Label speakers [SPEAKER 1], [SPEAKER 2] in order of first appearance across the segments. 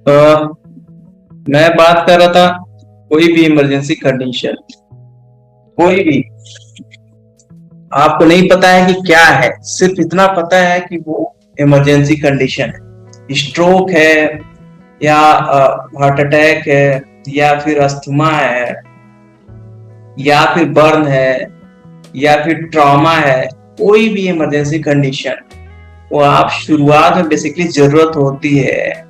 [SPEAKER 1] अ, मैं बात कर रहा था कोई भी इमरजेंसी कंडीशन, कोई भी आपको नहीं पता है कि क्या है, सिर्फ इतना पता है कि वो इमरजेंसी कंडीशन है। स्ट्रोक है या हार्ट अटैक है या फिर अस्थमा है या फिर बर्न है या फिर ट्रॉमा है, कोई भी इमरजेंसी कंडीशन, वो आप शुरुआत में बेसिकली जरूरत होती है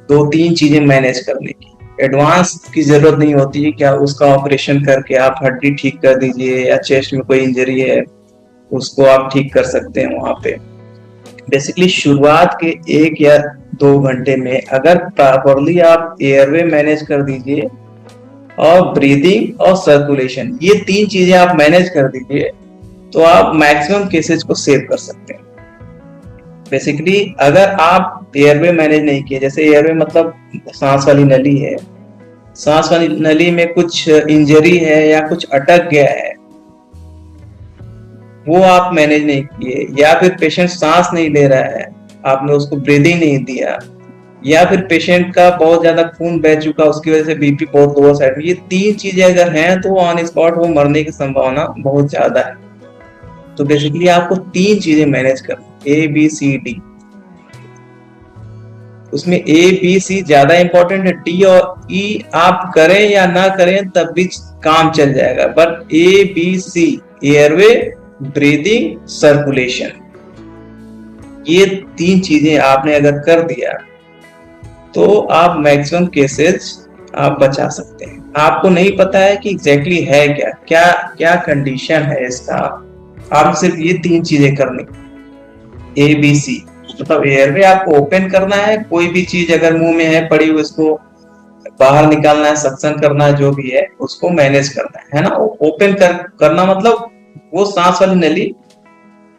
[SPEAKER 1] दो तीन चीजें मैनेज करने की। एडवांस की जरूरत नहीं होती है कि आप उसका ऑपरेशन करके आप हड्डी ठीक कर दीजिए या चेस्ट में कोई इंजरी है उसको आप ठीक कर सकते हैं वहां पे। बेसिकली शुरुआत के 1 या 2 घंटे में अगर प्रॉपरली आप एयरवे मैनेज कर दीजिए और ब्रीदिंग और सर्कुलेशन, ये तीन चीजें आप मैनेज कर दीजिए तो आप मैक्सिमम केसेस को सेव कर सकते हैं। बेसिकली अगर आप एयरवे मैनेज नहीं किए, जैसे एयरवे मतलब सांस वाली नली है, सांस वाली नली में कुछ इंजरी है या कुछ अटक गया है, वो आप मैनेज नहीं किए, या फिर पेशेंट सांस नहीं ले रहा है, आपने उसको ब्रीदिंग नहीं दिया, या फिर पेशेंट का बहुत ज्यादा खून बह चुका उसकी वजह से बीपी बहुत लोअर साइड में, ये तीन चीजें अगर हैं तो ऑन स्पॉट वो मरने की संभावना बहुत ज्यादा है। तो बेसिकली आपको तीन चीजें मैनेज करनी, ए बी सी डी। उसमें ए बी सी ज्यादा इंपॉर्टेंट है, डी और ई आप करें या ना करें तब भी काम चल जाएगा, but A B C, airway, breathing, circulation, ये तीन चीजें आपने अगर कर दिया तो आप मैक्सिमम केसेस आप बचा सकते हैं। आपको नहीं पता है कि एग्जैक्टली है क्या क्या क्या कंडीशन है इसका, आप सिर्फ ये तीन चीजें करनी, ए बी सी। मतलब एयरवे आपको ओपन करना है, कोई भी चीज अगर मुंह में है पड़ी हुई उसको बाहर निकालना है, सक्शन करना है, जो भी है उसको मैनेज करना है ना। ओपन करना मतलब वो सांस वाली नली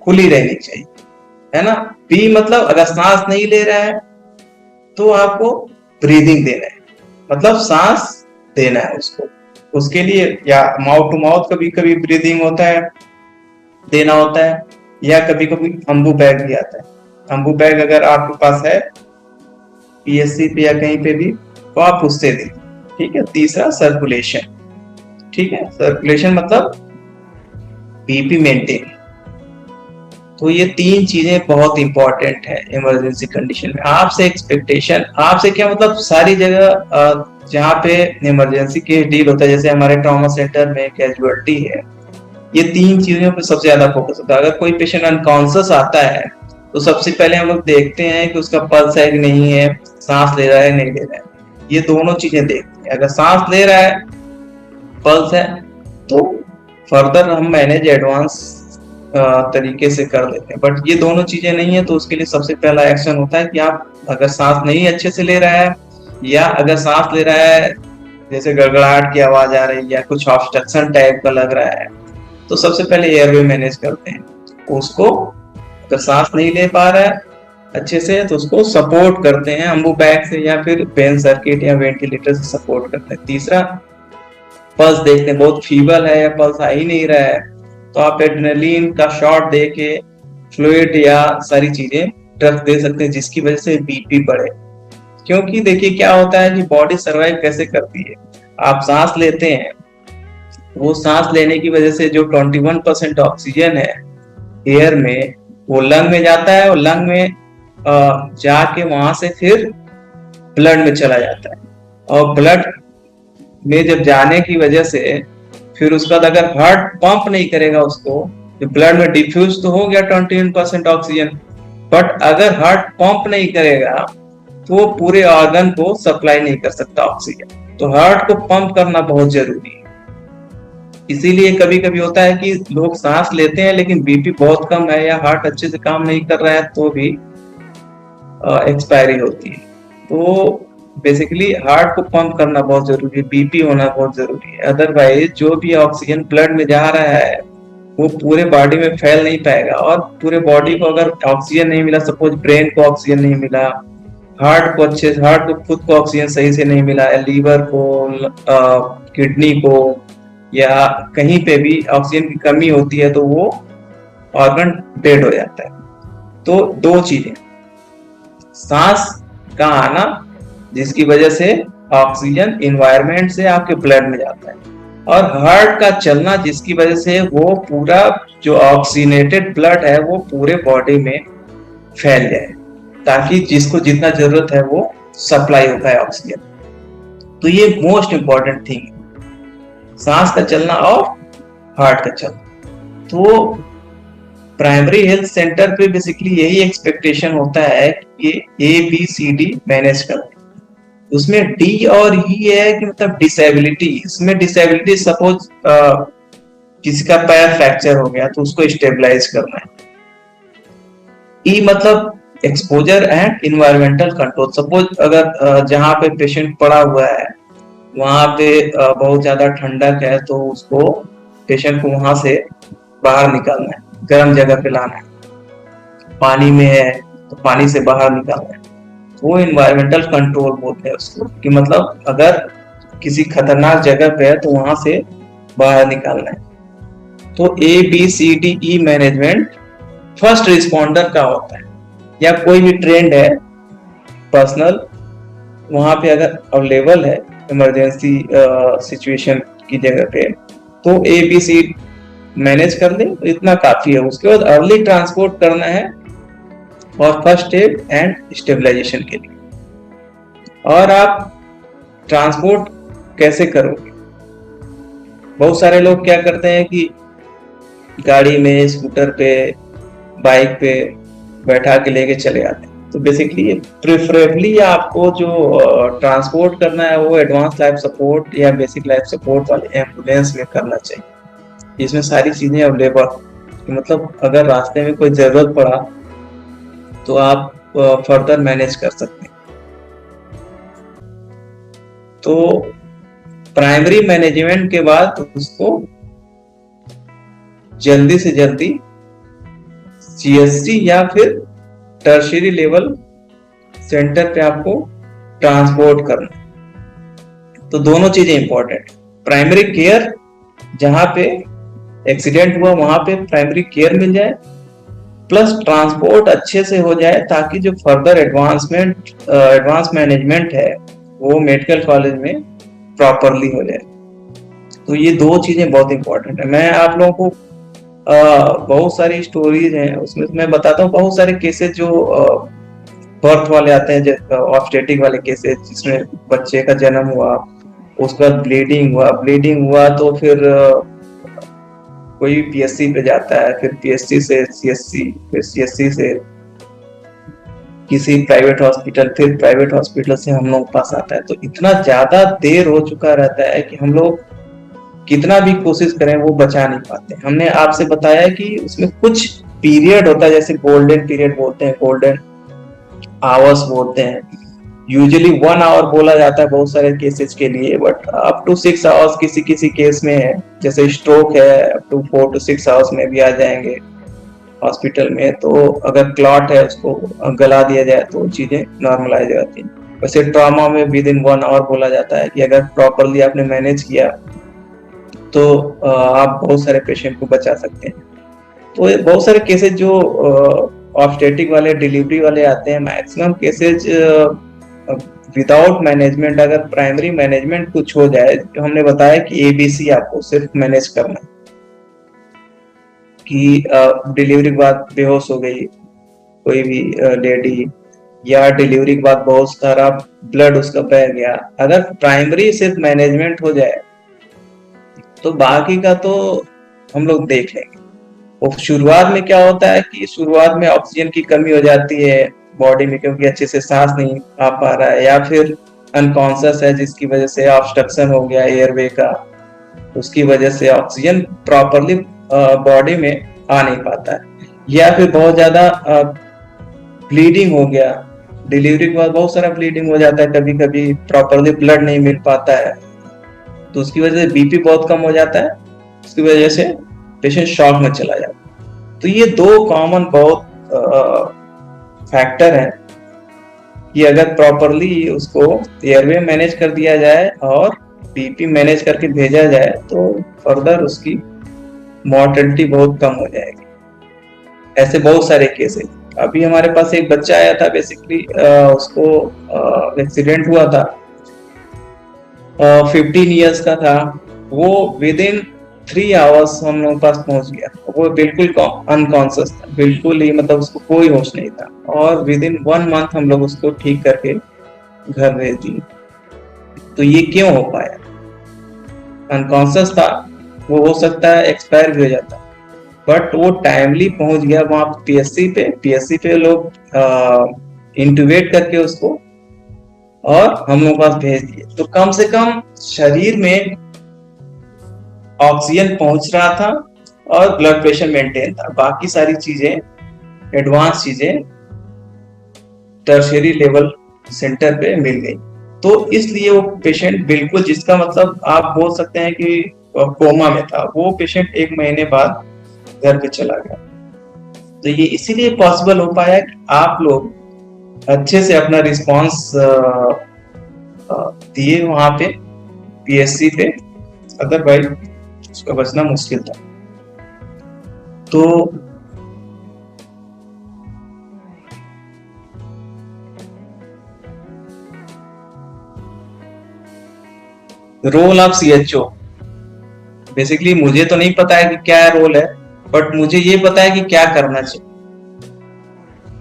[SPEAKER 1] खुली रहनी चाहिए, है ना। बी मतलब अगर सांस नहीं ले रहा है तो आपको ब्रीदिंग देना है, मतलब सांस देना है उसको। उसके लिए या माउथ टू माउथ कभी कभी ब्रीदिंग होता है, देना होता है, या कभी कभी अम्बू बैग भी आता है। अम्बू बैग अगर आपके पास है पीएससी पे या कहीं पे भी तो आप उससे दें। ठीक है। तीसरा सर्कुलेशन, ठीक है, सर्कुलेशन मतलब बीपी मेंटेन। तो ये तीन चीजें बहुत इंपॉर्टेंट है इमरजेंसी कंडीशन में। आपसे एक्सपेक्टेशन, आपसे क्या मतलब सारी जगह जहाँ पे इमरजेंसी केस डील होता है, जैसे हमारे ट्रॉमा सेंटर में कैजुअलिटी है, ये तीन चीजों पे सबसे ज्यादा फोकस होता है। अगर कोई पेशेंट अनकॉन्शियस आता है तो सबसे पहले हम लोग देखते हैं कि उसका पल्स है कि नहीं है, सांस ले रहा है नहीं ले रहा है, ये दोनों चीजें देखते हैं। अगर सांस ले रहा है, पल्स है, तो फर्दर हम मैनेज एडवांस तरीके से कर लेते हैं। बट ये दोनों चीजें नहीं है तो उसके लिए सबसे पहला एक्शन होता है कि आप अगर सांस नहीं अच्छे से ले रहा है, या अगर सांस ले रहा है जैसे गड़गड़ाहट की आवाज आ रही है या कुछ ऑब्स्ट्रक्शन टाइप का लग रहा है, तो सबसे पहले एयरवे मैनेज करते हैं उसको। अगर सांस नहीं ले पा रहा है अच्छे से तो उसको सपोर्ट करते हैं अम्बू बैग से या फिर पेन सर्किट या वेंटिलेटर से सपोर्ट करते हैं। तीसरा, पल्स देखते हैं, बहुत फीवर है या पल्स आ ही नहीं रहा है तो आप एड्रेनलिन का शॉट दे के फ्लूइड या सारी चीजें ड्रग दे सकते हैं जिसकी वजह से बीपी बढ़े। क्योंकि देखिए क्या होता है कि बॉडी सर्वाइव कैसे करती है, आप सांस लेते हैं, वो सांस लेने की वजह से जो 21% ऑक्सीजन है एयर में वो लंग में जाता है, और लंग में जाके वहां से फिर ब्लड में चला जाता है, और ब्लड में जब जाने की वजह से फिर उसका अगर हार्ट पंप नहीं करेगा उसको, ब्लड में डिफ्यूज तो हो गया 21% ऑक्सीजन, बट अगर हार्ट पंप नहीं करेगा तो वो पूरे ऑर्गन को सप्लाई नहीं कर सकता ऑक्सीजन। तो हार्ट को पंप करना बहुत जरूरी है। इसीलिए कभी कभी होता है कि लोग सांस लेते हैं लेकिन बीपी बहुत कम है या हार्ट अच्छे से काम नहीं कर रहा है तो भी एक्सपायरी होती है। तो बेसिकली हार्ट को पंप करना बहुत जरूरी है, बीपी होना बहुत जरूरी है। अदरवाइज जो भी ऑक्सीजन ब्लड में जा रहा है वो पूरे बॉडी में फैल नहीं पाएगा, और पूरे बॉडी को अगर ऑक्सीजन नहीं मिला, सपोज ब्रेन को ऑक्सीजन नहीं मिला, हार्ट को खुद को ऑक्सीजन सही से नहीं मिला है, लीवर को, किडनी को, या कहीं पे भी ऑक्सीजन की कमी होती है तो वो ऑर्गन डेड हो जाता है। तो दो चीजें, सांस का आना, जिसकी वजह से ऑक्सीजन इन्वायरमेंट से आपके ब्लड में जाता है, और हार्ट का चलना जिसकी वजह से वो पूरा जो ऑक्सीनेटेड ब्लड है वो पूरे बॉडी में फैल जाए, ताकि जिसको जितना जरूरत है वो सप्लाई होता है ऑक्सीजन। तो ये मोस्ट इंपॉर्टेंट थिंग है, सांस का चलना और हार्ट का चलना। तो प्राइमरी हेल्थ सेंटर पे बेसिकली यही एक्सपेक्टेशन होता है कि ये ABCD मैनेज करते हैं। उसमें D और E है कि मतलब डिसेबिलिटी। इसमें डिसेबिलिटी सपोज किसी का पैर फ्रैक्चर हो गया तो उसको स्टेबलाइज करना है। E मतलब exposure and environmental control. Suppose अगर जहां पे पेशेंट पड़ा हुआ है वहां पे बहुत ज्यादा ठंडक है तो उसको पेशेंट को वहां से बाहर निकालना है, गर्म जगह पे लाना है। पानी में है तो पानी से बाहर निकालना है। वो इन्वायरमेंटल कंट्रोल बोलते हैं उसको, कि मतलब अगर किसी खतरनाक जगह पे है तो वहां से बाहर निकालना है। तो ABCDE मैनेजमेंट फर्स्ट रिस्पॉन्डर का होता है, या कोई भी ट्रेंड है पर्सनल वहां पे अगर अवेलेबल है इमरजेंसी सिचुएशन की जगह पे, तो ABC मैनेज कर ले तो इतना काफी है। उसके बाद अर्ली ट्रांसपोर्ट करना है और फर्स्ट एड एंड स्टेबलाइजेशन के लिए। और आप ट्रांसपोर्ट कैसे करोगे? बहुत सारे लोग क्या करते हैं कि गाड़ी में, स्कूटर पे, बाइक पे बैठा के लेके चले आते हैं। तो बेसिकली प्रेफरेबली आपको जो ट्रांसपोर्ट करना है वो एडवांस लाइफ सपोर्ट या बेसिक लाइफ सपोर्ट वाले एम्बुलेंस में करना चाहिए। इसमें सारी चीजें अवेलेबल, मतलब अगर रास्ते में कोई जरूरत पड़ा तो आप फर्दर मैनेज कर सकते हैं। तो प्राइमरी मैनेजमेंट के बाद उसको जल्दी से जल्दी CSC या फिर टर्शियरी लेवल सेंटर पे आपको ट्रांसपोर्ट करना। तो दोनों चीजें इंपॉर्टेंट। प्राइमरी केयर, जहां पे एक्सीडेंट हुआ वहां पे प्राइमरी केयर मिल जाए, प्लस ट्रांसपोर्ट अच्छे से हो जाए ताकि जो फर्दर एडवांस मैनेजमेंट है वो मेडिकल कॉलेज में प्रॉपरली हो जाए। तो ये दो चीजें बहुत इंपॉर्टेंट है। मैं आप लोगों को बहुत सारी स्टोरीज हैं उसमें मैं बताता हूँ। बहुत सारे केसेस जो बर्थ वाले आते हैं, ऑब्स्टेटिक वाले केसेस, जिसमें बच्चे का जन्म हुआ, उसका ब्लीडिंग हुआ तो फिर कोई PSC पे जाता है, फिर PSC से CSC, फिर CSC से किसी प्राइवेट हॉस्पिटल, फिर प्राइवेट हॉस्पिटल से हम लोग पास आता है। तो इतना ज्यादा देर हो चुका रहता है कि हम लोग कितना भी कोशिश करें वो बचा नहीं पाते। हमने आपसे बताया कि उसमें कुछ पीरियड होता है, जैसे गोल्डन पीरियड बोलते हैं, गोल्डन आवर्स बोलते हैं। यूजुअली 1 आवर बोला जाता है बहुत सारे केसेस के लिए, बट अप टू 6 आवर्स किसी किसी केस में है। जैसे स्ट्रोक है, अप टू 4 to 6 आवर्स में भी आ जाएंगे हॉस्पिटल में। तो अगर क्लॉट है उसको गला दिया जाए तो चीजें नॉर्मलाइज हो जाती हैं। वैसे ट्रॉमा में विद इन 1 आवर बोला जाता है कि अगर प्रॉपरली आपने मैनेज किया तो आप बहुत सारे पेशेंट को बचा सकते हैं। तो ये बहुत सारे केसेस जो ऑब्स्टेटिक वाले, डिलीवरी वाले आते हैं, मैक्सिमम केसेज विदाउट मैनेजमेंट, अगर प्राइमरी मैनेजमेंट कुछ हो जाए, तो हमने बताया कि ABC आपको सिर्फ मैनेज करना है कि डिलीवरी के बाद बेहोश हो गई कोई भी लेडी, या डिलीवरी के बाद बहुत सारा ब्लड उसका बह गया। अगर प्राइमरी सिर्फ मैनेजमेंट हो जाए तो बाकी का तो हम लोग देख लेंगे। वो शुरुआत में क्या होता है कि शुरुआत में ऑक्सीजन की कमी हो जाती है बॉडी में, क्योंकि अच्छे से सांस नहीं आ पा रहा है, या फिर अनकॉन्शियस है जिसकी वजह से ऑब्स्ट्रक्शन हो गया एयरवे का, उसकी वजह से ऑक्सीजन प्रॉपरली बॉडी में आ नहीं पाता है, या फिर बहुत ज्यादा ब्लीडिंग हो गया। डिलीवरी के बाद बहुत सारा ब्लीडिंग हो जाता है, कभी कभी प्रॉपरली ब्लड नहीं मिल पाता है, तो उसकी वजह से BP बहुत कम हो जाता है, उसकी वजह से पेशेंट शॉक में चला जाता है। तो ये दो कॉमन बहुत फैक्टर है कि अगर प्रॉपरली उसको एयरवे मैनेज कर दिया जाए और BP मैनेज करके भेजा जाए तो फर्दर उसकी मॉर्टेलिटी बहुत कम हो जाएगी। ऐसे बहुत सारे केस है। अभी हमारे पास एक बच्चा आया था, बेसिकली उसको एक्सीडेंट हुआ था, 15 ईयर्स का था वो। विद इन 3 आवर्स हम लोगों के पास पहुंच गया। वो बिल्कुल अनकॉन्शियस था, बिल्कुल ही, मतलब उसको कोई होश नहीं था, और विद इन 1 मंथ हम लोग उसको ठीक करके घर भेज दिए। तो ये क्यों हो पाया? अनकॉन्शियस था, वो हो सकता है एक्सपायर भी हो जाता, बट वो टाइमली पहुंच गया वहां पीएससी पे लोग इंटुबेट करके उसको, और हम लोग पास भेज दिए। तो कम से कम शरीर में ऑक्सीजन पहुंच रहा था और ब्लड प्रेशर मेंटेन था। बाकी सारी चीजें, एडवांस चीजें टर्शियरी लेवल सेंटर पे मिल गई। तो इसलिए वो पेशेंट बिल्कुल, जिसका मतलब आप बोल सकते हैं कि कोमा में था, वो पेशेंट 1 महीने बाद घर पे चला गया। तो ये इसीलिए पॉसिबल हो पाया कि आप लोग अच्छे से अपना रिस्पांस दिए वहां पे पीएससी पे, अदरवाइज उसका बचना मुश्किल था। तो रोल ऑफ सीएचओ, बेसिकली मुझे तो नहीं पता है कि क्या रोल है, बट मुझे ये पता है कि क्या करना चाहिए।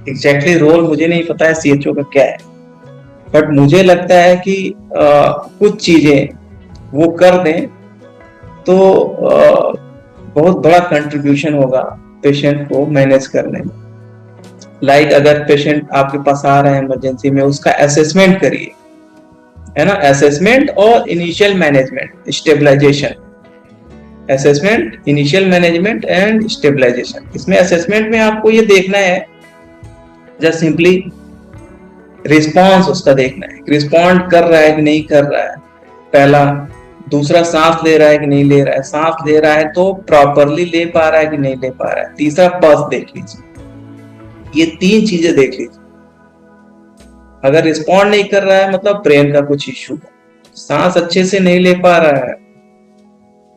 [SPEAKER 1] एग्जैक्टली रोल मुझे नहीं पता है सीएचओ का क्या है, बट मुझे लगता है कि कुछ चीजें वो कर दें तो बहुत बड़ा कंट्रीब्यूशन होगा पेशेंट को मैनेज करने में। लाइक अगर पेशेंट आपके पास आ रहा है इमरजेंसी में, उसका असेसमेंट करिए, है ना। असेसमेंट और initial management, stabilisation, assessment, initial management and stabilisation. इसमें असेसमेंट में आपको ये देखना है, जस्ट सिंपली रिस्पॉन्स उसका देखना है, रिस्पॉन्ड कर रहा है कि नहीं कर रहा है, पहला। दूसरा, सांस ले रहा है कि नहीं ले रहा है, सांस ले रहा है तो प्रॉपरली ले पा रहा है कि नहीं ले पा रहा है। तीसरा, पल्स देख लीजिए। ये 3 चीजें देख लीजिए। अगर रिस्पॉन्ड नहीं कर रहा है मतलब ब्रेन का कुछ इश्यू है, सांस अच्छे से नहीं ले पा रहा है,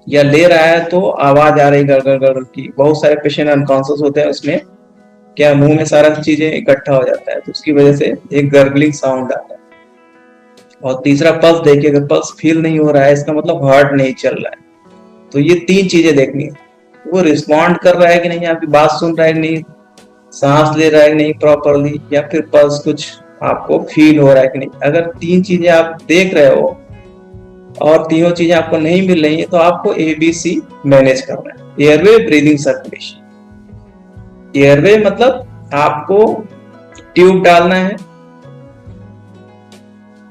[SPEAKER 1] या ले रहा है तो आवाज आ रही गड़गड़ गड़गड़ की। बहुत सारे पेशेंट अनकॉन्शियस होते हैं, उसमें क्या मुंह में सारा चीजें इकट्ठा हो जाता है, तो उसकी वजह से एक गर्गलिंग साउंड आता है। और तीसरा, पल्स देखिए, अगर पल्स फील नहीं हो रहा है इसका मतलब हार्ट नहीं चल रहा है। तो ये 3 चीजें देखनी है, वो रिस्पॉन्ड कर रहा है कि नहीं, आपकी बात सुन रहा है कि नहीं, सांस ले रहा है कि नहीं प्रॉपरली, या फिर पल्स कुछ आपको फील हो रहा है कि नहीं। अगर 3 चीजें आप देख रहे हो और तीनों चीजें आपको नहीं मिल रही है, तो आपको ABC मैनेज करना है। Airway, breathing, circulation. एयरवे मतलब आपको ट्यूब डालना है,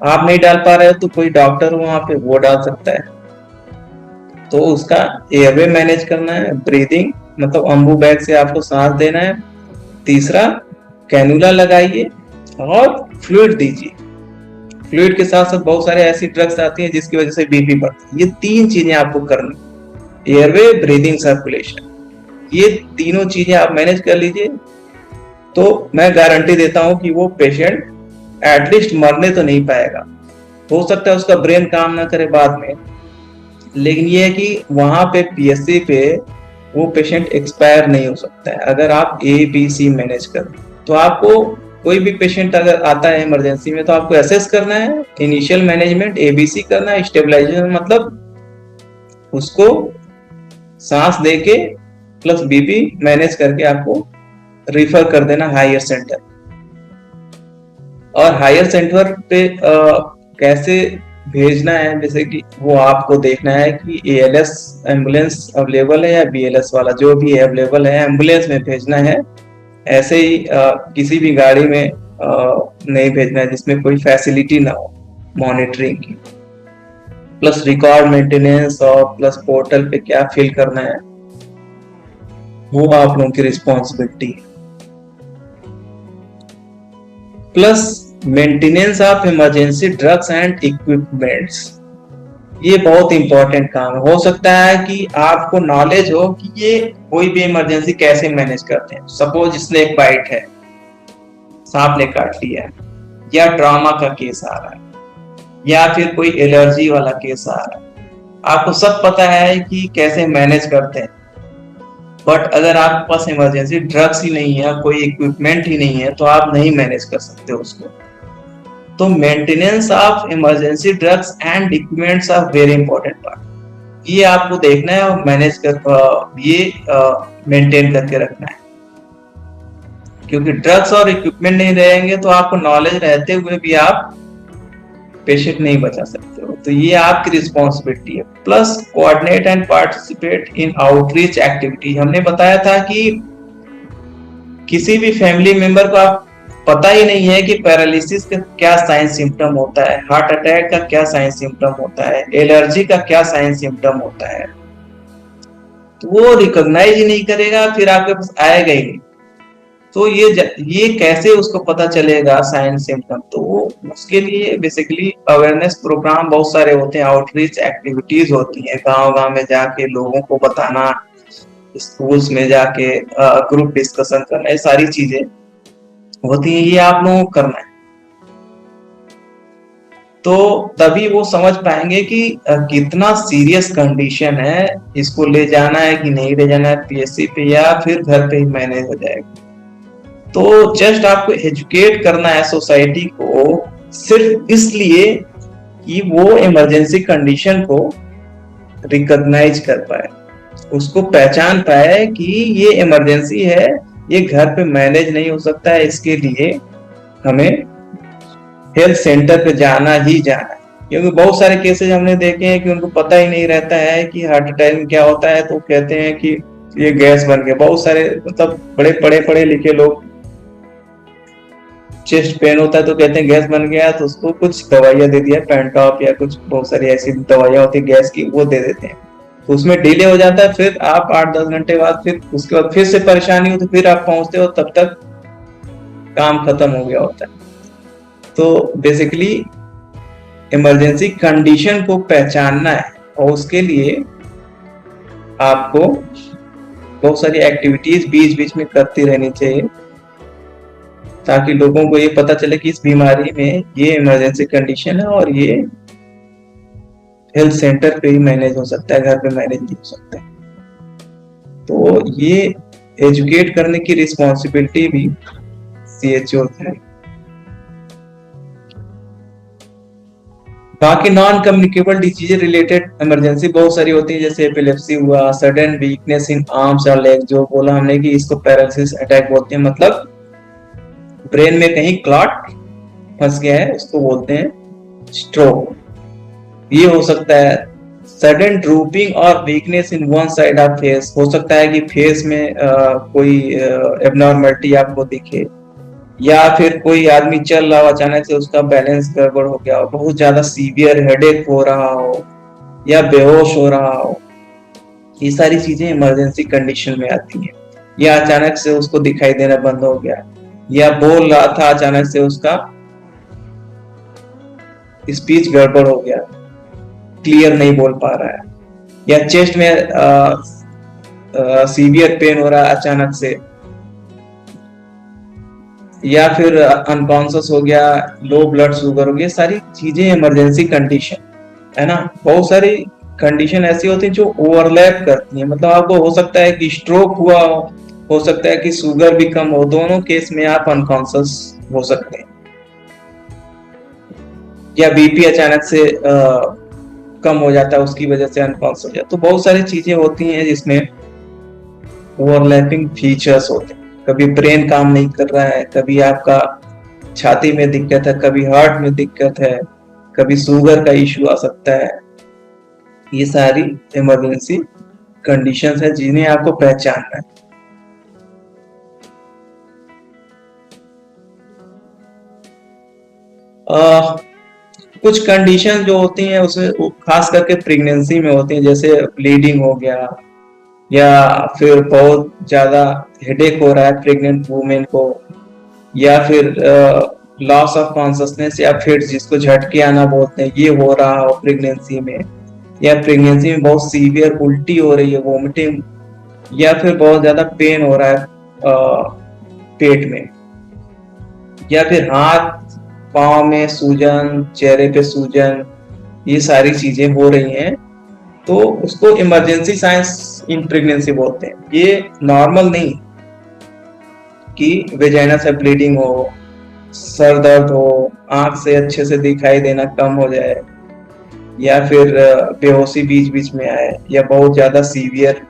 [SPEAKER 1] आप नहीं डाल पा रहे हो तो कोई डॉक्टर वहां पे वो डाल सकता है, तो उसका एयरवे मैनेज करना है। ब्रीदिंग मतलब अम्बू बैग से आपको सांस देना है। तीसरा, कैनुला लगाइए और फ्लूइड दीजिए। फ्लूइड के साथ साथ बहुत सारे ऐसी ड्रग्स आती हैं जिसकी वजह से बीपी बढ़ती है। ये 3 चीजें आपको करनी, एयरवे, ब्रीदिंग, सर्कुलेशन। ये तीनों चीजें आप मैनेज कर लीजिए तो मैं गारंटी देता हूं कि वो पेशेंट एटलीस्ट मरने तो नहीं पाएगा। हो सकता है उसका ब्रेन काम ना करे बाद में, लेकिन ये है कि वहां पे पीएससी पे वो पेशेंट एक्सपायर नहीं हो सकता है अगर आप ABC मैनेज करें। तो आपको कोई भी पेशेंट अगर आता है इमरजेंसी में तो आपको असेस करना है, इनिशियल मैनेजमेंट ABC करना है, स्टेबलाइजेशन मतलब उसको सांस देके प्लस बीपी मैनेज करके आपको रिफर कर देना हायर सेंटर। और हायर सेंटर पे कैसे भेजना है, जैसे कि वो आपको देखना है कि ALS एम्बुलेंस अवेलेबल है या BLS वाला, जो भी अवेलेबल है एम्बुलेंस में भेजना है। ऐसे ही किसी भी गाड़ी में नहीं भेजना है जिसमें कोई फैसिलिटी ना हो मॉनिटरिंग की। प्लस रिकॉर्ड मेंटेनेंस और प्लस पोर्टल पे क्या फिल करना है वो आप लोगों की रिस्पॉन्सिबिलिटी है। Plus maintenance of emergency drugs and equipments, ये बहुत इंपॉर्टेंट काम है। हो सकता है कि आपको नॉलेज हो कि ये कोई भी इमरजेंसी कैसे मैनेज करते हैं। सपोज स्नेक बाइट है, सांप ने काट लिया है, या ट्रॉमा का केस आ रहा है, या फिर कोई एलर्जी वाला केस आ रहा है, आपको सब पता है कि कैसे मैनेज करते हैं। बट अगर आपके पास इमरजेंसी ड्रग्स ही नहीं है, कोई इक्विपमेंट ही नहीं है, तो आप नहीं मैनेज कर सकते उसको। तो maintenance of emergency drugs and equipments are very important part. ये आपको देखना है और मैनेज कर ये मेंटेन करके रखना है, क्योंकि ड्रग्स और इक्विपमेंट नहीं रहेंगे तो आपको नॉलेज रहते हुए भी आप पेशेंट नहीं बचा सकते हो। तो ये आपकी रिस्पॉन्सिबिलिटी है। Plus coordinate and participate in outreach activity. हमने बताया था कि किसी भी फैमिली मेंबर को आप पता ही नहीं है कि पैरालिसिस का क्या साइन सिम्टम होता है, हार्ट अटैक का क्या साइन सिम्टम होता है, एलर्जी का क्या साइन सिम्टम होता है, तो वो रिकॉग्नाइज ही नहीं करेगा, फिर आपके पास आएगा ही नहीं। तो ये कैसे उसको पता चलेगा साइन सिम्टम? तो उसके लिए बेसिकली अवेयरनेस प्रोग्राम बहुत सारे होते हैं, आउटरीच एक्टिविटीज होती हैं, गांव गांव में जाके लोगों को बताना, स्कूल्स में जाके ग्रुप डिस्कशन करना, ये सारी चीजें होती हैं, ये आप लोगों को करना है। तो तभी वो समझ पाएंगे कि कितना सीरियस कंडीशन है, इसको ले जाना है कि नहीं ले जाना है पीएससी पे, या फिर घर पे ही मैनेज हो जाएगा। तो जस्ट आपको एजुकेट करना है सोसाइटी को, सिर्फ इसलिए कि वो इमरजेंसी कंडीशन को रिकॉग्नाइज कर पाए, उसको पहचान पाए कि ये इमरजेंसी है, ये घर पे मैनेज नहीं हो सकता है, इसके लिए हमें हेल्थ सेंटर पे जाना ही जाना है। क्योंकि बहुत सारे केसेस हमने देखे हैं कि उनको पता ही नहीं रहता है कि हार्ट अटैक में क्या होता है, तो कहते हैं कि ये गैस बन गया। बहुत सारे मतलब बड़े पढ़े लिखे लोग, चेस्ट पेन होता है तो कहते हैं गैस बन गया, तो उसको कुछ दवाइयां दे दिया, पेंटॉप या कुछ बहुत सारी ऐसी दवाइयां होती है गैस की, वो दे देते हैं, तो उसमें डिले हो जाता है। फिर आप 8-10 घंटे बाद फिर उसके बाद फिर से परेशानी हो, तो फिर आप पहुंचते हो, तब तक काम खत्म हो गया होता है। तो बेसिकली इमरजेंसी कंडीशन को पहचानना है, और उसके लिए आपको बहुत सारी एक्टिविटीज बीच बीच में करती रहनी चाहिए, ताकि लोगों को ये पता चले कि इस बीमारी में ये इमरजेंसी कंडीशन है और ये हेल्थ सेंटर पे ही मैनेज हो सकता है, घर पे मैनेज नहीं हो सकता है। तो ये एजुकेट करने की रिस्पॉन्सिबिलिटी भी सीएचओ है। बाकी non communicable disease related emergency बहुत सारी होती है, जैसे एपिलेप्सी हुआ, सडन वीकनेस इन आर्म्स और लेग, जो बोला हमने कि इसको पैरालिसिस अटैक बोलते हैं, मतलब ब्रेन में कहीं क्लॉट फंस गया है, उसको बोलते हैं स्ट्रोक। ये हो सकता है सडन ड्रूपिंग और weakness in one side of face, हो सकता है कि फेस में कोई एबनॉर्मलिटी आपको दिखे, या फिर कोई आदमी चल रहा हो, अचानक से उसका बैलेंस गड़बड़ हो गया हो, बहुत ज्यादा सीवियर हेडेक हो रहा हो, या बेहोश हो रहा हो। ये सारी चीजें इमरजेंसी कंडीशन में आती हैं। या अचानक से उसको दिखाई देना बंद हो गया, या बोल रहा था अचानक से उसका स्पीच गड़बड़ हो गया, क्लियर नहीं बोल पा रहा है, या चेस्ट में सीवियर पेन हो रहा है अचानक से, या फिर अनकॉन्शियस हो गया, लो ब्लड शुगर हो गया। सारी चीजें इमरजेंसी कंडीशन है ना। बहुत सारी कंडीशन ऐसी होती है जो ओवरलैप करती है, मतलब आपको हो सकता है कि स्ट्रोक हुआ हो सकता है कि शुगर भी कम हो, दोनों केस में आप अनकॉन्शियस हो सकते हैं, या बीपी अचानक से कम हो जाता है, उसकी वजह से अनकॉन्शियस हो जाता है। तो बहुत सारी चीजें होती हैं जिसमें ओवरलैपिंग फीचर्स होते हैं। कभी ब्रेन काम नहीं कर रहा है, कभी आपका छाती में दिक्कत है, कभी हार्ट में दिक्कत है, कभी शुगर का इश्यू आ सकता है। ये सारी इमरजेंसी कंडीशंस है जिन्हें आपको पहचानना है। कुछ कंडीशन जो होती हैं उसमें खास करके प्रेगनेंसी में होती हैं, जैसे ब्लीडिंग हो गया, या फिर बहुत ज्यादा हेडेक हो रहा है प्रेग्नेंट वुमेन को, या फिर लॉस ऑफ कॉन्शियसनेस या फिर जिसको झटके आना बोलते हैं, ये हो रहा हो प्रेगनेंसी में, या प्रेगनेंसी में बहुत सीवियर उल्टी हो रही है, वोमिटिंग, या फिर बहुत ज्यादा पेन हो रहा है पेट में, या फिर हाथ पाँव में सूजन, चेहरे पे सूजन, ये सारी चीजें हो रही हैं, तो उसको इमरजेंसी साइंस इन प्रेगनेंसी बोलते हैं। ये नॉर्मल नहीं कि वेजाइना से ब्लीडिंग हो, सर दर्द हो, आंख से अच्छे से दिखाई देना कम हो जाए, या फिर बेहोशी बीच बीच में आए, या बहुत ज्यादा सीवियर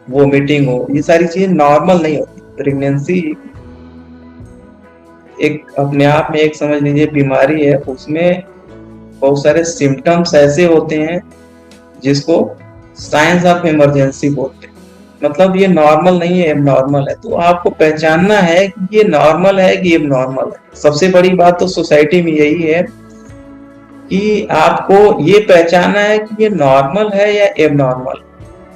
[SPEAKER 1] वोमिटिंग हो। ये सारी चीजें नॉर्मल नहीं होती। प्रेगनेंसी एक अपने आप में एक समझ लीजिए बीमारी है, उसमें बहुत सारे सिम्टम्स ऐसे होते हैं जिसको साइंस ऑफ इमरजेंसी बोलते हैं। मतलब ये नॉर्मल नहीं है, एबनॉर्मल है। तो आपको पहचानना है कि ये नॉर्मल है कि एबनॉर्मल है। सबसे बड़ी बात तो सोसाइटी में यही है कि आपको ये पहचानना है कि ये नॉर्मल है या एबनॉर्मल।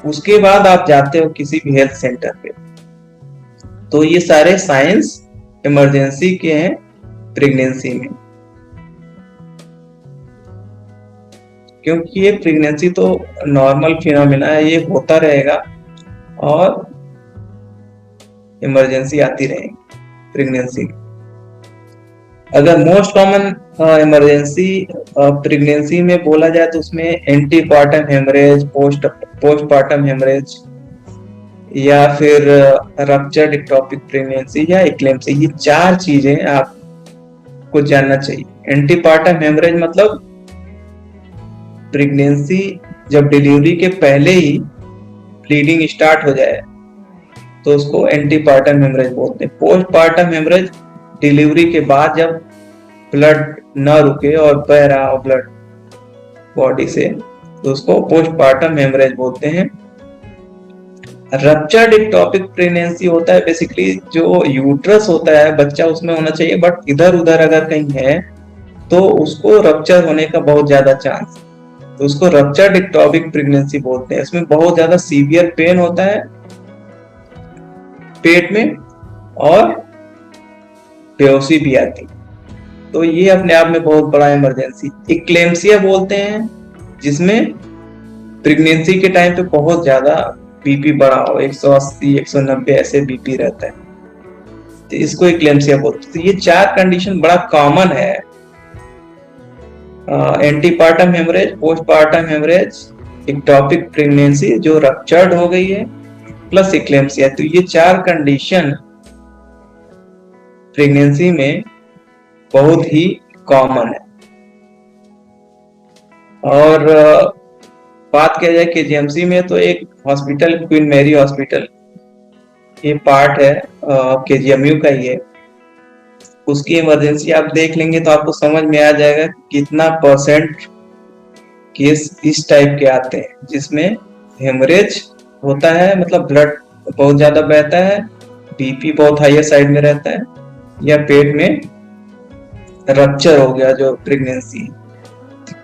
[SPEAKER 1] उसके बाद आप जाते हो किसी भी हेल्थ सेंटर पे। तो ये सारे साइंस इमरजेंसी के हैं प्रेगनेंसी में, क्योंकि ये प्रेगनेंसी तो नॉर्मल फिनोमिना है, ये होता रहेगा और इमरजेंसी आती रहेगी प्रेगनेंसी। अगर मोस्ट कॉमन इमरजेंसी प्रेगनेंसी में बोला जाए तो उसमें एंटीपार्टम हेमरेज, पोस्टपार्टम हेमरेज, या फिर रप्चर्ड एक्टोपिक प्रेगनेंसी या इक्लेम्सी। ये चार चीजें आपको जानना चाहिए। एंटीपार्टम हेमरेज मतलब प्रेगनेंसी जब डिलीवरी के पहले ही ब्लीडिंग स्टार्ट हो जाए तो उसको एंटीपार्टम हेमरेज बोलते हैं। पोस्टपार्टम हेमरेज डिलीवरी के बाद जब ब्लड न रुके और बह रहा हो ब्लड बॉडी से, तो उसको पोस्टपार्टम हेमरेज बोलते हैं। रप्चर्ड एक्टोपिक प्रेगनेंसी होता है बेसिकली जो यूट्रस होता है, बच्चा उसमें होना चाहिए, बट इधर उधर अगर कहीं है तो उसको रप्चर होने का बहुत ज्यादा चांस, तो उसको रप्चर्ड एक्टोपिक प्रेगनेंसी बोलते हैं। इसमें बहुत ज्यादा सीवियर पेन होता है पेट में और बेहोशी भी आती, तो ये अपने आप में बहुत बड़ा इमरजेंसी। इक्लेम्सिया बोलते हैं जिसमें प्रेगनेंसी के टाइम पे बहुत ज्यादा बीपी बढ़ा हो, 180 190 ऐसे बीपी रहता है, तो इसको इक्लेम्सिया बोलते हैं। तो ये चार कंडीशन बड़ा कॉमन है, antepartum haemorrhage, postpartum haemorrhage, ectopic pregnancy जो रप्चर्ड हो गई है, प्लस इक्लेम्सिया। तो ये चार कंडीशन प्रेगनेंसी में बहुत ही कॉमन है। और बात किया जाए केजीएमसी में तो एक हॉस्पिटल क्वीन मैरी हॉस्पिटल, ये पार्ट है केजीएमयू का ही है। उसकी इमरजेंसी आप देख लेंगे तो आपको समझ में आ जाएगा कितना परसेंट केस इस टाइप के आते हैं जिसमें हेमरेज होता है, मतलब ब्लड बहुत ज्यादा बहता है, बीपी बहुत हाईयर साइड में रहता है, या पेट में रप्चर हो गया जो प्रेगनेंसी।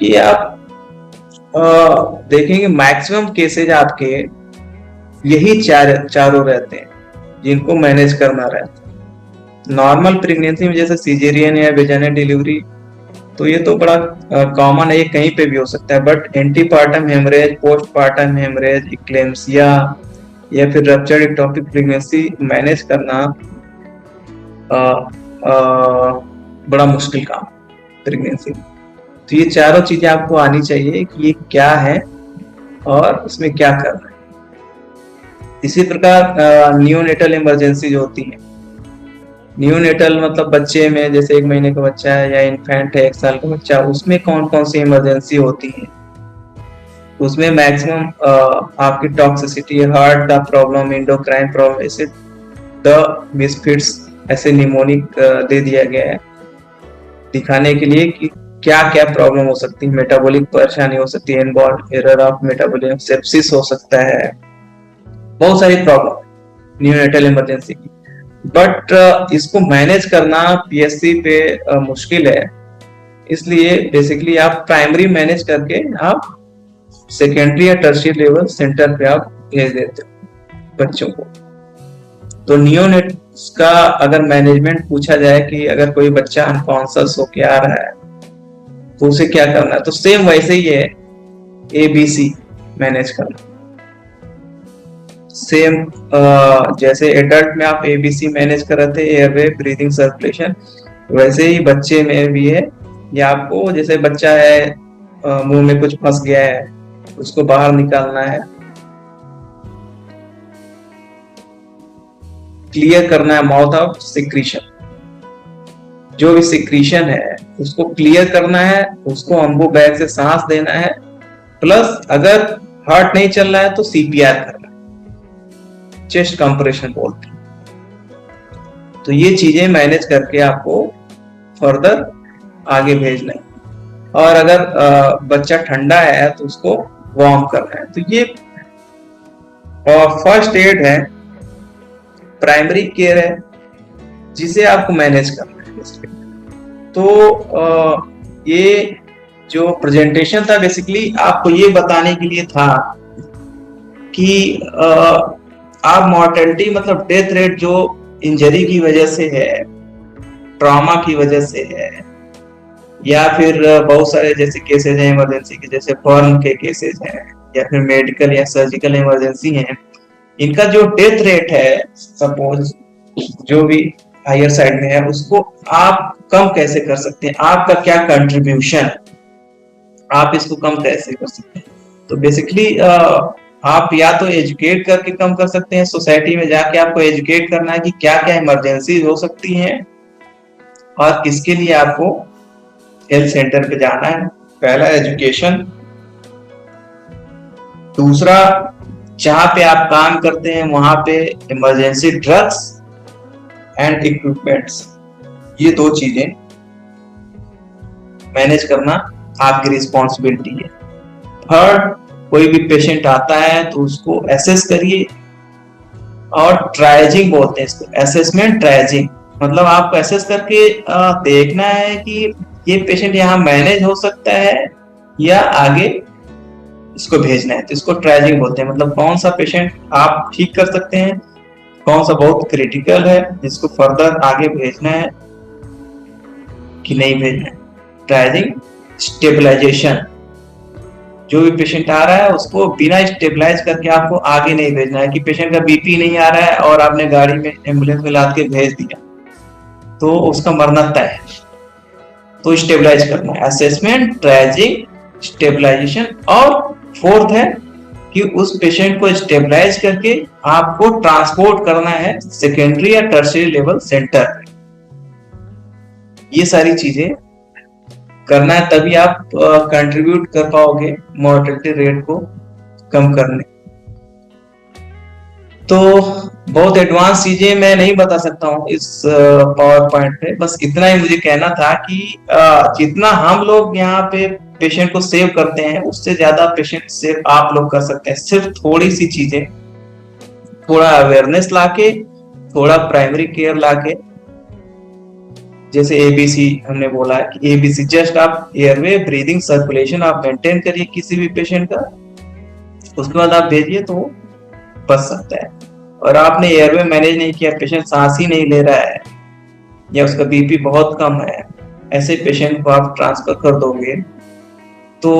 [SPEAKER 1] ये आप देखेंगे मैक्सिमम केसेज आपके यही चारों रहते हैं जिनको मैनेज करना रहता है। नॉर्मल प्रेगनेंसी में जैसे सीजेरियन या वेजाइनल डिलीवरी तो ये तो बड़ा कॉमन है, ये कहीं पे भी हो सकता है, but antepartum haemorrhage, postpartum haemorrhage, eclampsia या फिर रप्चर्ड एक्टोपिक प्रेगनेंसी मैनेज करना बड़ा मुश्किल काम प्रेगनेंसी में। तो ये चारों चीजें आपको आनी चाहिए कि ये क्या है और उसमें क्या करना है। इसी प्रकार नियोनेटल इमरजेंसी जो होती है, नियोनेटल मतलब बच्चे में जैसे 1 महीने का बच्चा है या इन्फेंट है 1 साल का बच्चा, उसमें कौन कौन सी इमरजेंसी होती है। उसमें मैक्सिमम आपकी टॉक्सिसिटी, हार्ट का प्रॉब्लम, एंडोक्राइन प्रॉब्लम, ऐसे द मिसफिट्स ऐसे निमोनिक दे दिया गया है दिखाने के लिए कि क्या क्या प्रॉब्लम हो सकती है। मेटाबॉलिक परेशानी हो सकती है, inborn error of metabolism, sepsis हो सकता है, बहुत सारी प्रॉब्लम नियोनेटल इमरजेंसी की। बट इसको मैनेज करना पीएससी पे मुश्किल है, इसलिए बेसिकली आप प्राइमरी मैनेज करके आप सेकेंडरी या टर्शियरी लेवल सेंटर पे आप भेज देते हो बच्चों को। तो नियोनेट का अगर मैनेजमेंट पूछा जाए कि अगर कोई बच्चा अनकॉन्शियस होके आ रहा है तो उसे क्या करना है, तो सेम वैसे ही है, ABC मैनेज करना। सेम जैसे एडल्ट में आप ABC मैनेज कर रहे थे, एयरवे, ब्रीदिंग, सर्कुलेशन, वैसे ही बच्चे में भी है। या आपको जैसे बच्चा है मुंह में कुछ फंस गया है उसको बाहर निकालना है, क्लियर करना है माउथ ऑफ सिक्रीशन। जो भी सिक्रीशन है उसको क्लियर करना है, उसको हमको बैक से सांस देना है, प्लस अगर हार्ट नहीं चल रहा है तो सीपीआर करना है, चेस्ट कंप्रेशन बोलते हैं। तो ये चीजें मैनेज करके आपको फर्दर आगे भेजना है। और अगर बच्चा ठंडा है तो उसको वार्म करना है। तो ये फर्स्ट एड है, प्राइमरी केयर है, जिसे आपको मैनेज करना है। तो ये जो प्रेजेंटेशन था बेसिकली आपको ये बताने के लिए था कि आप मॉर्टेलिटी मतलब डेथ रेट जो इंजरी की वजह से है, ट्रॉमा की वजह से है, या फिर बहुत सारे जैसे केसेस हैं इमरजेंसी के, जैसे बर्न के केसेस हैं, या फिर मेडिकल या सर्जिकल इमरजेंसी हैं, इनका जो डेथ रेट है सपोज जो भी हायर साइड में है, उसको आप कम कैसे कर सकते हैं, आपका क्या कंट्रीब्यूशन, आप इसको कम कैसे कर सकते हैं। तो बेसिकली आप या तो एजुकेट करके कम कर सकते हैं, सोसाइटी में जाके आपको एजुकेट करना है कि क्या क्या इमरजेंसी हो सकती हैं और किसके लिए आपको हेल्थ सेंटर पे जाना है। पहला एजुकेशन, दूसरा जहां पे आप काम करते हैं वहां पे इमरजेंसी ड्रग्स एंड इक्विपमेंट्स, ये दो चीजें मैनेज करना आपकी रिस्पॉन्सिबिलिटी है। थर्ड, कोई भी पेशेंट आता है तो उसको एसेस करिए, और ट्राइजिंग बोलते हैं इसको, असेसमेंट ट्राइजिंग, मतलब आपको एसेस करके देखना है कि ये पेशेंट यहाँ मैनेज हो सकता है या आगे इसको भेजना है, तो इसको ट्राइजिंग बोलते हैं। मतलब कौन सा पेशेंट आप ठीक कर सकते हैं, कौन सा बहुत क्रिटिकल है जिसको फर्दर आगे भेजना है कि नहीं भेजना है। ट्राइजिंग, स्टेबलाइजेशन, जो भी पेशेंट आ रहा है उसको बिना स्टेबलाइज करके आपको आगे नहीं भेजना है, कि पेशेंट का बीपी नहीं आ रहा है और आपने गाड़ी में एम्बुलेंस में लाद के भेज दिया तो उसका मरना तय है, तो स्टेबलाइज करना है। असेसमेंट, ट्राइजिंग, स्टेबलाइजेशन, और फोर्थ है कि उस पेशेंट को स्टेबलाइज करके आपको ट्रांसपोर्ट करना है सेकेंडरी या टर्शियरी लेवल सेंटर। ये सारी चीजें करना है, तभी आप कंट्रीब्यूट कर पाओगे मॉर्टेलिटी रेट को कम करने। तो बहुत एडवांस चीजें मैं नहीं बता सकता हूँ इस पावर पॉइंट पे, बस इतना ही मुझे कहना था कि जितना हम लोग यहाँ पे पेशेंट को सेव करते हैं उससे ज्यादा पेशेंट सेव आप लोग कर सकते हैं। सिर्फ थोड़ी सी चीजें, थोड़ा अवेयरनेस लाके, थोड़ा प्राइमरी केयर लाके, जैसे एबीसी हमने बोला है कि एबीसी जस्ट आप एयरवे, ब्रीदिंग, सर्कुलेशन आप मेंटेन करिए किसी भी पेशेंट का, उसके बाद आप भेजिए तो बच सकता है। और आपने एयरवे मैनेज नहीं किया, पेशेंट सांस ही नहीं ले रहा है या उसका बीपी बहुत कम है, ऐसे पेशेंट को आप ट्रांसफर कर दोगे तो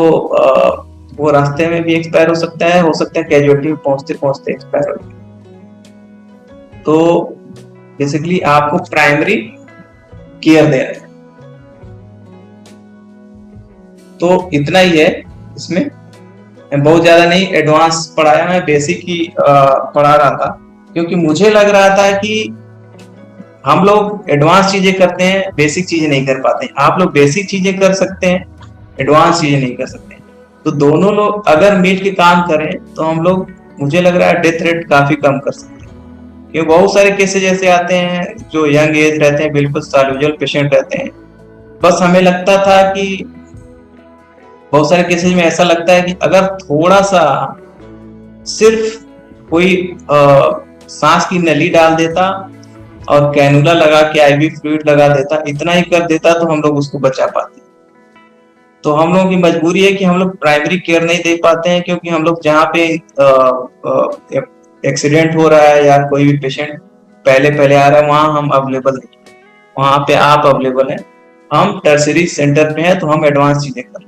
[SPEAKER 1] वो रास्ते में भी एक्सपायर हो सकता है कैजुअलिटी में पहुंचते पहुंचते एक्सपायर हो जाए। तो बेसिकली आपको प्राइमरी केयर दे रहे हैं। तो इतना ही है इसमें, मैं बहुत ज्यादा नहीं एडवांस पढ़ाया, मैं बेसिक ही पढ़ा रहा था, क्योंकि मुझे लग रहा था कि हम लोग एडवांस चीजें करते हैं, बेसिक चीजें नहीं कर पाते हैं। आप लोग बेसिक चीजें कर सकते हैं, एडवांस चीजें नहीं कर सकते। तो दोनों लोग अगर मिल के काम करें तो हम लोग, मुझे लग रहा है डेथ रेट काफी कम कर सकते हैं। क्योंकि बहुत सारे केसेस ऐसे आते हैं जो यंग एज रहते हैं, बिल्कुल साल्यूजल पेशेंट रहते हैं। बस हमें लगता था कि बहुत सारे केसेस में ऐसा लगता है कि अगर थोड़ा सा सिर्फ कोई सांस की नली डाल देता और कैनुला लगा के आईवी फ्लूइड लगा देता, इतना ही कर देता तो हम लोग उसको बचा पाते। तो हम लोगों की मजबूरी है कि हम लोग प्राइमरी केयर नहीं दे पाते हैं, क्योंकि हम लोग जहाँ पे एक्सीडेंट हो रहा है या कोई भी पेशेंट पहले आ रहा है वहां हम अवेलेबल नहीं, वहां पे आप अवेलेबल हैं, हम टर्शियरी सेंटर पे हैं तो हम एडवांस चीजें कर।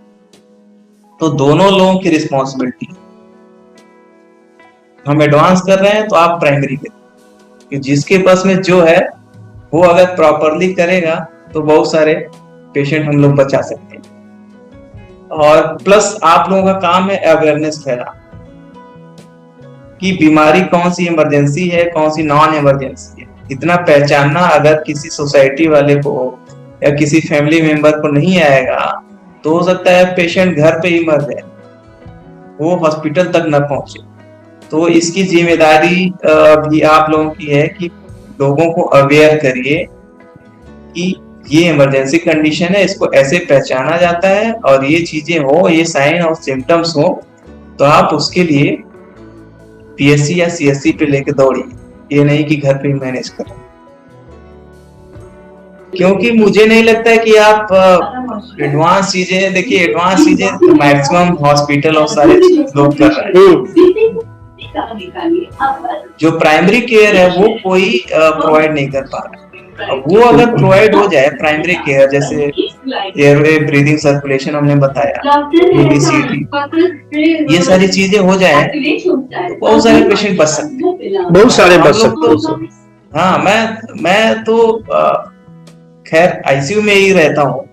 [SPEAKER 1] तो दोनों लोगों की रिस्पॉन्सिबिलिटी, हम एडवांस कर रहे हैं तो आप प्राइमरी करें। जिसके पास में जो है वो अगर प्रॉपरली करेगा तो बहुत सारे पेशेंट हम लोग बचा सकते हैं। और प्लस आप लोगों का काम है अवेयरनेस फैलाना कि बीमारी कौन सी इमरजेंसी है, कौन सी नॉन इमरजेंसी है, इतना पहचानना। अगर किसी सोसाइटी वाले को या किसी फैमिली मेंबर को नहीं आएगा तो हो सकता है पेशेंट घर पे ही मर जाए, वो हॉस्पिटल तक न पहुंचे। तो इसकी जिम्मेदारी भी आप लोगों की है कि लोगों को अवेयर करिए कि ये इमरजेंसी कंडीशन है, इसको ऐसे पहचाना जाता है, और ये चीजें हो, ये साइन और सिम्टम्स हो तो आप उसके लिए पीएससी या सीएससी पे लेके दौड़िए, ये नहीं कि घर पे ही मैनेज करें। क्योंकि मुझे नहीं लगता है कि आप एडवांस चीजें, देखिए एडवांस चीजें मैक्सिमम हॉस्पिटल और सारे लोग कर रहे हैं। जो प्राइमरी केयर है वो कोई प्रोवाइड नहीं कर पा रहा। अब वो अगर प्रोवाइड हो जाए प्राइमरी केयर, जैसे एयरवे, ब्रीदिंग, सर्कुलेशन हमने बताया, ABCD, ये सारी चीजें हो जाए तो बहुत सारे पेशेंट बच सकते हैं,
[SPEAKER 2] बहुत सारे बच सकते हैं।
[SPEAKER 1] हाँ, मैं तो खैर आईसीयू में ही रहता हूँ,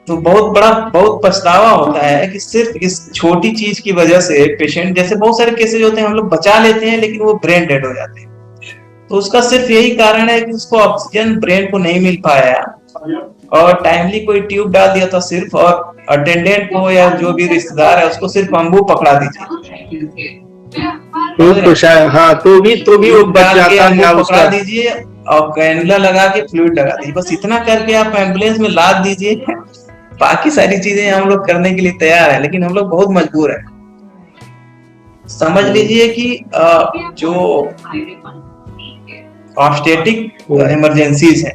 [SPEAKER 1] तो बहुत पछतावा होता है कि सिर्फ इस छोटी चीज की वजह से पेशेंट, जैसे बहुत सारे केसेज होते हैं हम लोग बचा लेते हैं लेकिन वो ब्रेन डेड हो जाते हैं, तो उसका सिर्फ यही कारण है कि उसको ऑक्सीजन ब्रेन को नहीं मिल पाया और टाइमली कोई ट्यूब डाल दिया था सिर्फ, और अटेंडेंट को या जो भी रिश्तेदार है उसको सिर्फ अंबू पकड़ा दीजिए,
[SPEAKER 2] हाँ, तो भी वो बच जाता है,
[SPEAKER 1] पकड़ा दीजिए और कैनुला लगा के फ्लूइड लगा दीजिए, बस इतना करके आप एम्बुलेंस में लाद दीजिए। बाकी सारी चीजें हम लोग करने के लिए तैयार हैं, लेकिन हम लोग बहुत मजबूर हैं। समझ लीजिए कि जो ऑब्स्टेटिक इमरजेंसीज है,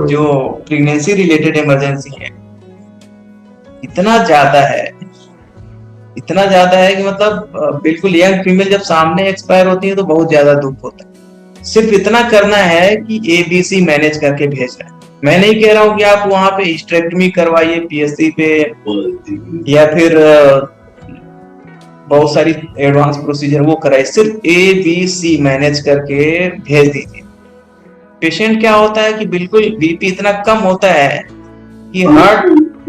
[SPEAKER 1] जो प्रेगनेंसी रिलेटेड इमरजेंसी है, इतना ज्यादा है कि मतलब बिल्कुल यंग फीमेल जब सामने एक्सपायर होती है तो बहुत ज्यादा दुख होता है। सिर्फ इतना करना है कि ABC मैनेज करके भेज रहे हैं। मैं नहीं कह रहा हूँ कि आप वहां पे हिस्टेरेक्टमी करवाइए PSC पे, या फिर बहुत सारी एडवांस प्रोसीजर वो कराइए, सिर्फ ABC मैनेज करके भेज दीजिए। पेशेंट क्या होता है कि बिल्कुल BP इतना कम होता है कि हार्ट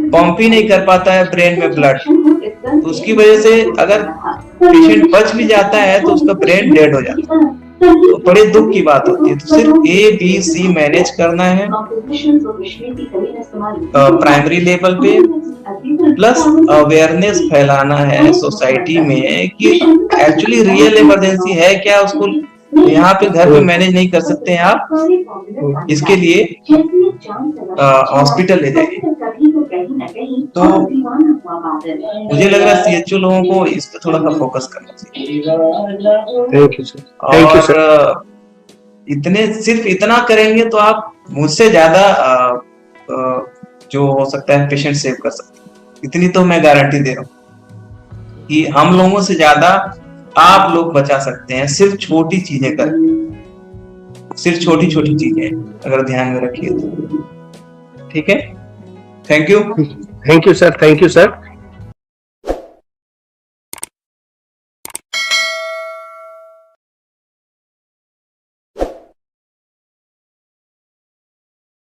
[SPEAKER 1] पंप ही नहीं कर पाता है ब्रेन में ब्लड, तो उसकी वजह से अगर पेशेंट बच भी जाता है तो उसका ब्रेन डेड हो जाता है, तो बड़े दुख की बात होती है। तो सिर्फ ABC मैनेज करना है प्राइमरी लेवल पे, प्लस अवेयरनेस फैलाना है सोसाइटी में कि एक्चुअली रियल इमरजेंसी है क्या, उसको यहाँ पे घर पे मैनेज नहीं कर सकते हैं आप, इसके लिए हॉस्पिटल ले जाइए। तो मुझे लग रहा है CHO लोगों को इस पे थोड़ा सा फोकस करना चाहिए।
[SPEAKER 2] Thank you sir.
[SPEAKER 1] सिर्फ इतना करेंगे तो आप मुझसे ज्यादा जो हो सकता है पेशेंट सेव कर सकते हैं, इतनी तो मैं गारंटी दे रहा हूँ कि हम लोगों से ज्यादा आप लोग बचा सकते हैं, सिर्फ छोटी चीजें कर, सिर्फ छोटी चीजें अगर ध्यान में रखिए तो। ठीक है, thank you
[SPEAKER 2] sir, thank you sir.